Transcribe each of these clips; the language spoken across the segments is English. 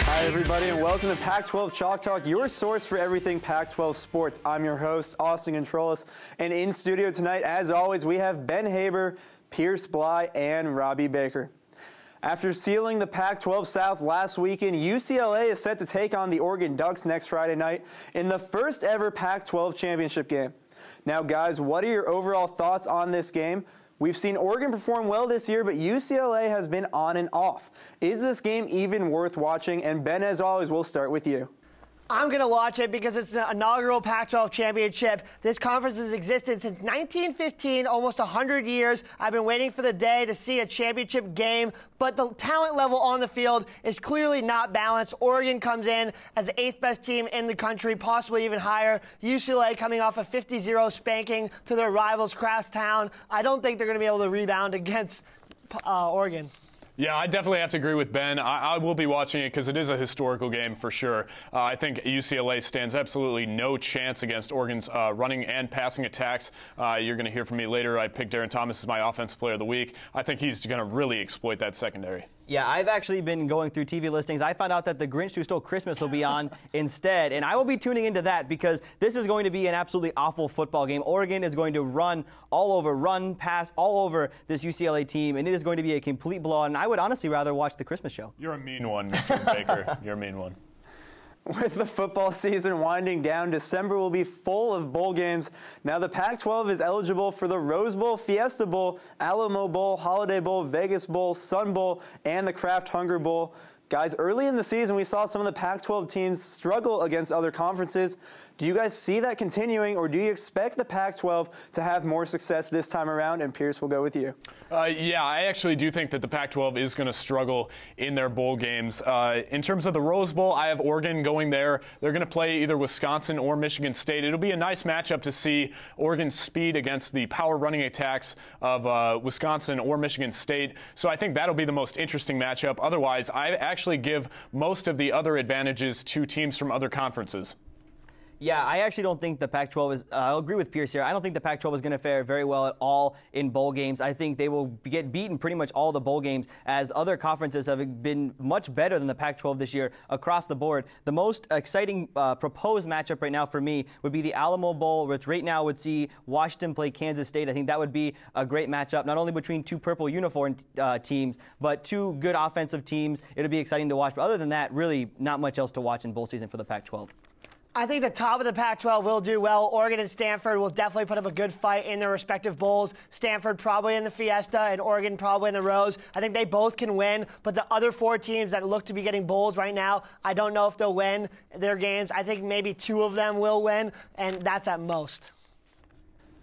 Hi, everybody, and welcome to Pac-12 Chalk Talk, your source for everything Pac-12 sports. I'm your host, Austin Controlis, and in studio tonight, as always, we have Ben Haber, Pierce Bly, and Robbie Baker. After sealing the Pac-12 South last weekend, UCLA is set to take on the Oregon Ducks next Friday night in the first ever Pac-12 championship game. Now, guys, what are your overall thoughts on this game? We've seen Oregon perform well this year, but UCLA has been on and off. Is this game even worth watching? And Ben, as always, we'll start with you. I'm going to watch it because it's the inaugural Pac-12 championship. This conference has existed since 1915, almost 100 years. I've been waiting for the day to see a championship game, but the talent level on the field is clearly not balanced. Oregon comes in as the 8th best team in the country, possibly even higher. UCLA coming off a 50-0 spanking to their rivals, Crosstown. I don't think they're going to be able to rebound against Oregon. Yeah, I definitely have to agree with Ben. I will be watching it because it is a historical game for sure. I think UCLA stands absolutely no chance against Oregon's running and passing attacks. You're going to hear from me later. I picked Darren Thomas as my offensive player of the week. I think he's going to really exploit that secondary. Yeah, I've actually been going through TV listings. I found out that The Grinch Who Stole Christmas will be on instead, and I will be tuning into that because this is going to be an absolutely awful football game. Oregon is going to run, pass all over this UCLA team, and it is going to be a complete blowout, and I would honestly rather watch The Christmas Show. You're a mean one, Mr. Baker. You're a mean one. With the football season winding down, December will be full of bowl games. Now the Pac-12 is eligible for the Rose Bowl, Fiesta Bowl, Alamo Bowl, Holiday Bowl, Vegas Bowl, Sun Bowl, and the Kraft Hunger Bowl. Guys, early in the season, we saw some of the Pac-12 teams struggle against other conferences. Do you guys see that continuing, or do you expect the Pac-12 to have more success this time around? And Pierce, we'll go with you. Yeah, I actually do think that the Pac-12 is going to struggle in their bowl games. In terms of the Rose Bowl, I have Oregon going there. They're going to play either Wisconsin or Michigan State. It'll be a nice matchup to see Oregon's speed against the power running attacks of Wisconsin or Michigan State. So I think that'll be the most interesting matchup. Otherwise, I actually give most of the other advantages to teams from other conferences. Yeah, I actually don't think the Pac-12 is I'll agree with Pierce here. I don't think the Pac-12 is going to fare very well at all in bowl games. I think they will get beaten pretty much all the bowl games, as other conferences have been much better than the Pac-12 this year across the board. The most exciting proposed matchup right now for me would be the Alamo Bowl, which right now would see Washington play Kansas State. I think that would be a great matchup, not only between two purple uniform teams, but two good offensive teams. It would be exciting to watch. But other than that, really not much else to watch in bowl season for the Pac-12. I think the top of the Pac-12 will do well. Oregon and Stanford will definitely put up a good fight in their respective bowls. Stanford probably in the Fiesta and Oregon probably in the Rose. I think they both can win, but the other 4 teams that look to be getting bowls right now, I don't know if they'll win their games. I think maybe 2 of them will win, and that's at most.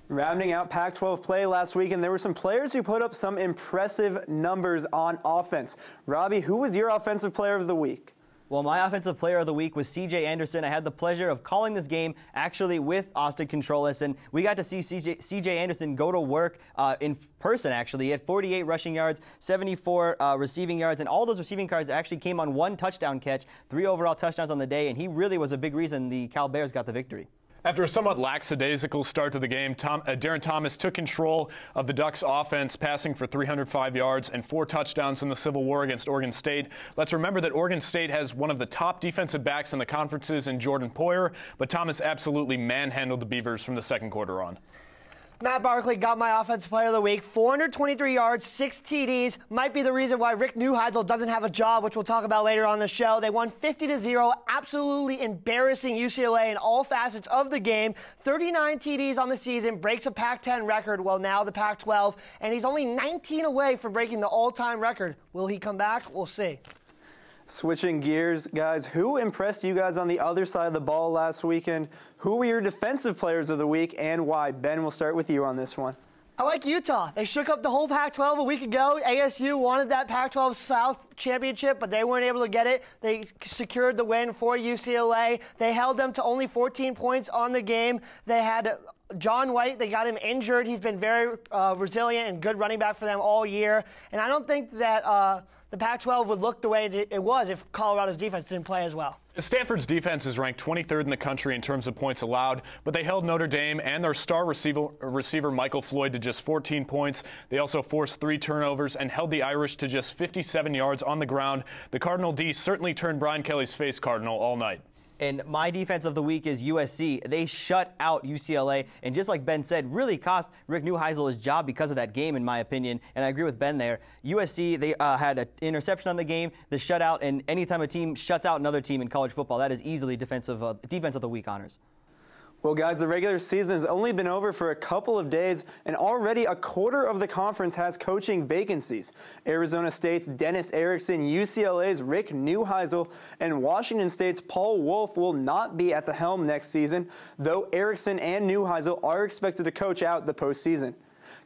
Rounding out Pac-12 play last weekend, there were some players who put up some impressive numbers on offense. Robbie, who was your offensive player of the week? Well, my offensive player of the week was C.J. Anderson. I had the pleasure of calling this game actually with Austin Controlis, and we got to see C.J. Anderson go to work in person, actually. He had 48 rushing yards, 74 receiving yards, and all those receiving yards actually came on 1 touchdown catch, 3 overall touchdowns on the day, and he really was a big reason the Cal Bears got the victory. After a somewhat lackadaisical start to the game, Darren Thomas took control of the Ducks' offense, passing for 305 yards and 4 touchdowns in the Civil War against Oregon State. Let's remember that Oregon State has one of the top defensive backs in the conferences in Jordan Poyer, but Thomas absolutely manhandled the Beavers from the second quarter on. Matt Barkley got my offensive player of the week. 423 yards, 6 TDs. Might be the reason why Rick Neuheisel doesn't have a job, which we'll talk about later on the show. They won 50-0, absolutely embarrassing UCLA in all facets of the game. 39 TDs on the season, breaks a Pac-10 record, well, now the Pac-12, and he's only 19 away from breaking the all-time record. Will he come back? We'll see. Switching gears, guys, who impressed you guys on the other side of the ball last weekend? Who were your defensive players of the week and why? Ben, we'll start with you on this one. I like Utah. They shook up the whole Pac-12 a week ago. ASU wanted that Pac-12 South championship, but they weren't able to get it. They secured the win for UCLA. They held them to only 14 points on the game. They had John White, they got him injured. He's been very resilient and good running back for them all year. And I don't think that the Pac-12 would look the way it was if Colorado's defense didn't play as well. Stanford's defense is ranked 23rd in the country in terms of points allowed, but they held Notre Dame and their star receiver Michael Floyd to just 14 points. They also forced 3 turnovers and held the Irish to just 57 yards on the ground. The Cardinal D certainly turned Brian Kelly's face cardinal all night. And my defense of the week is USC. They shut out UCLA, and just like Ben said, really cost Rick Neuheisel his job because of that game, in my opinion. And I agree with Ben there. USC, they had an interception on the game, the shutout, and anytime a team shuts out another team in college football, that is easily defense of the week honors. Well, guys, the regular season has only been over for a couple of days, and already a quarter of the conference has coaching vacancies. Arizona State's Dennis Erickson, UCLA's Rick Neuheisel, and Washington State's Paul Wolf will not be at the helm next season, though Erickson and Neuheisel are expected to coach out the postseason.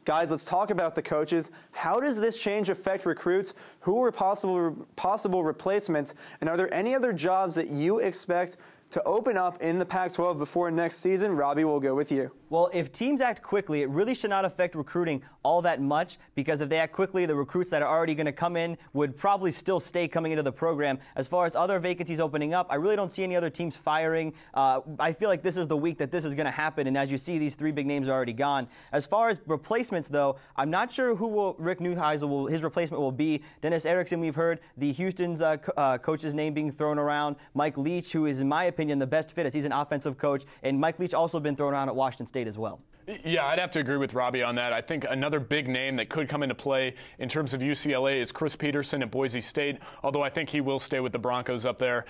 Guys, let's talk about the coaches. How does this change affect recruits? Who are possible replacements? And are there any other jobs that you expect to open up in the Pac-12 before next season? Robbie, we'll go with you. Well, if teams act quickly, it really should not affect recruiting all that much, because if they act quickly, the recruits that are already going to come in would probably still stay coming into the program. As far as other vacancies opening up, I really don't see any other teams firing. I feel like this is the week that this is going to happen, and as you see, these 3 big names are already gone. As far as replacements, though, I'm not sure who Rick Neuheisel his replacement will be. Dennis Erickson, we've heard the Houston's coach's name being thrown around. Mike Leach, who is, in my opinion, the best fit as he's an offensive coach, and Mike Leach also been thrown around at Washington State as well. Yeah, I'd have to agree with Robbie on that. I think another big name that could come into play in terms of UCLA is Chris Peterson at Boise State, although I think he will stay with the Broncos up there.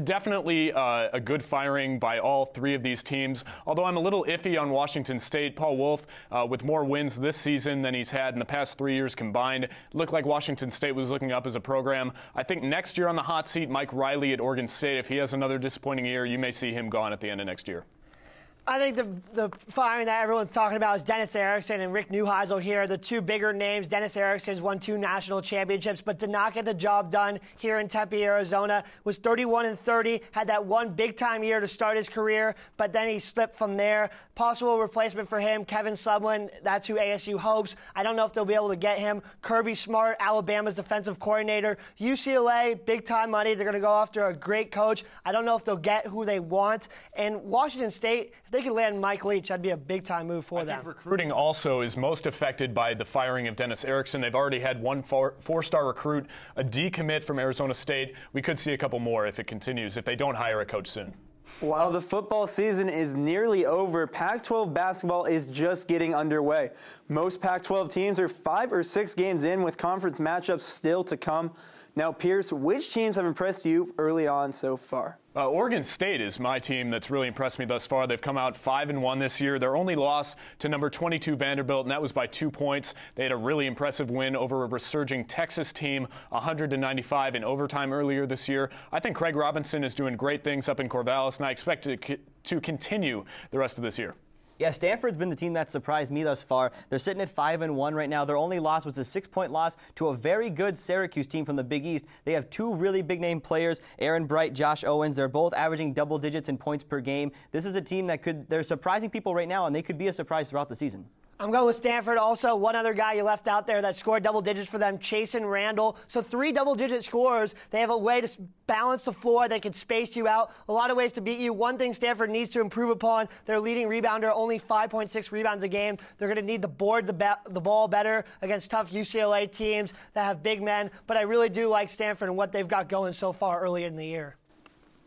Definitely a good firing by all 3 of these teams, although I'm a little iffy on Washington State. Paul Wolf, with more wins this season than he's had in the past 3 years combined, looked like Washington State was looking up as a program. I think next year on the hot seat, Mike Riley at Oregon State, if he has another disappointing year, you may see him gone at the end of next year. I think the firing that everyone's talking about is Dennis Erickson and Rick Neuheisel here, the 2 bigger names. Dennis Erickson's won 2 national championships, but did not get the job done here in Tempe, Arizona. Was 31-30, had that one big-time year to start his career, but then he slipped from there. Possible replacement for him, Kevin Sumlin, that's who ASU hopes. I don't know if they'll be able to get him. Kirby Smart, Alabama's defensive coordinator. UCLA, big-time money. They're going to go after a great coach. I don't know if they'll get who they want. And Washington State, if they could land Mike Leach, that'd be a big-time move for them. I think recruiting also is most affected by the firing of Dennis Erickson. They've already had one 4-star recruit, a decommit from Arizona State. We could see a couple more if it continues, if they don't hire a coach soon. While the football season is nearly over, Pac-12 basketball is just getting underway. Most Pac-12 teams are 5 or 6 games in, with conference matchups still to come. Now, Pierce, which teams have impressed you early on so far? Oregon State is my team that's really impressed me thus far. They've come out 5-1 this year. Their only loss to number 22 Vanderbilt, and that was by 2 points. They had a really impressive win over a resurging Texas team, 100-95 in overtime earlier this year. I think Craig Robinson is doing great things up in Corvallis, and I expect it to continue the rest of this year. Yeah, Stanford's been the team that surprised me thus far. They're sitting at 5-1 right now. Their only loss was a 6-point loss to a very good Syracuse team from the Big East. They have 2 really big-name players, Aaron Bright, Josh Owens. They're both averaging double digits in points per game. This is a team that they're surprising people right now, and they could be a surprise throughout the season. I'm going with Stanford. Also, one other guy you left out there that scored double digits for them, Chasen Randall. So 3 double-digit scorers. They have a way to balance the floor. They can space you out. A lot of ways to beat you. One thing Stanford needs to improve upon, their leading rebounder, only 5.6 rebounds a game. They're going to need to board the ball better against tough UCLA teams that have big men. But I really do like Stanford and what they've got going so far early in the year.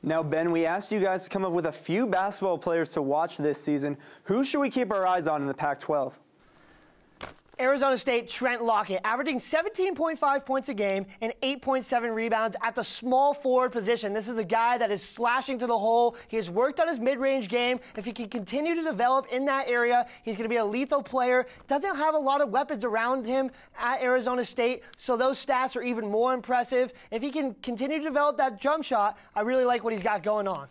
Now, Ben, we asked you guys to come up with a few basketball players to watch this season. Who should we keep our eyes on in the Pac-12? Arizona State, Trent Lockett, averaging 17.5 points a game and 8.7 rebounds at the small forward position. This is a guy that is slashing to the hole. He has worked on his mid-range game. If he can continue to develop in that area, he's going to be a lethal player. Doesn't have a lot of weapons around him at Arizona State, so those stats are even more impressive. If he can continue to develop that jump shot, I really like what he's got going on.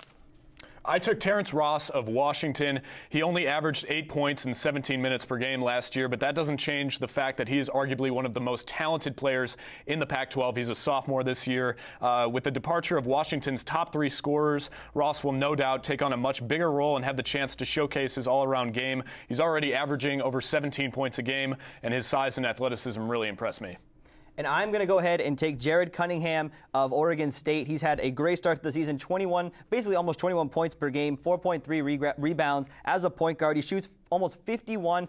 I took Terrence Ross of Washington. He only averaged 8 points in 17 minutes per game last year, but that doesn't change the fact that he is arguably one of the most talented players in the Pac-12. He's a sophomore this year. With the departure of Washington's top 3 scorers, Ross will no doubt take on a much bigger role and have the chance to showcase his all-around game. He's already averaging over 17 points a game, and his size and athleticism really impress me. And I'm going to go ahead and take Jared Cunningham of Oregon State. He's had a great start to the season, basically almost 21 points per game, 4.3 rebounds as a point guard. He shoots almost 51%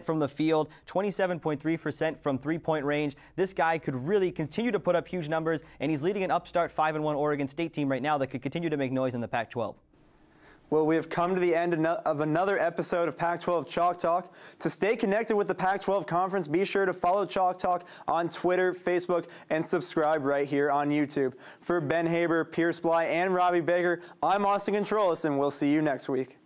from the field, 27.3% from three-point range. This guy could really continue to put up huge numbers, and he's leading an upstart 5-1 Oregon State team right now that could continue to make noise in the Pac-12. Well, we have come to the end of another episode of Pac-12 Chalk Talk. To stay connected with the Pac-12 Conference, be sure to follow Chalk Talk on Twitter, Facebook, and subscribe right here on YouTube. For Ben Haber, Pierce Bly, and Robbie Baker, I'm Austin Controlis, and we'll see you next week.